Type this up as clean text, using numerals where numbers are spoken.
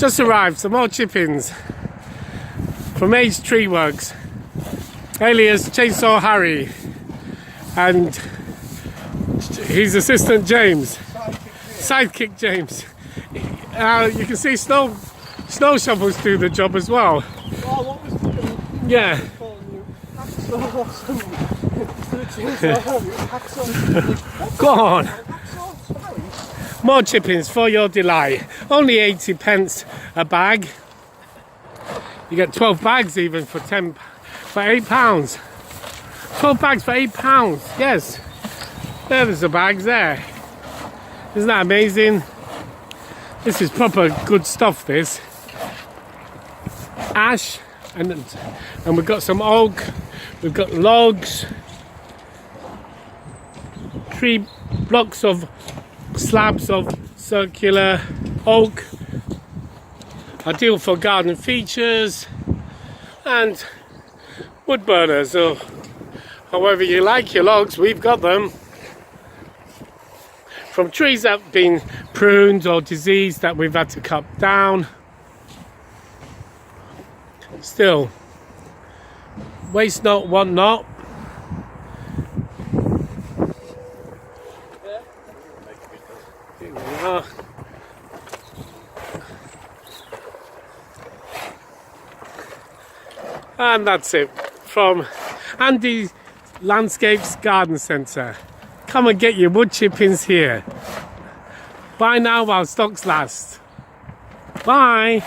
Just arrived, some more chippings from Age Tree Works, alias Chainsaw Harry, and his assistant James, sidekick James. You can see snow shovels do the job as well. Yeah. Go on. More chippings for your delight. Only 80 pence a bag. You get 12 bags even for £8. 12 bags for £8. Yes. There's the bags there. Isn't that amazing? This is proper good stuff, this. Ash, and we've got some oak, we've got logs, 3 blocks of slabs of circular oak, ideal for garden features, and wood burners, or however you like your logs, we've got them. From trees that have been pruned or diseased that we've had to cut down. Still, waste not, want not. Here we are. And that's it from Andy Landscapes Garden Centre. Come and get your wood chippings here. Buy now while stocks last. Bye.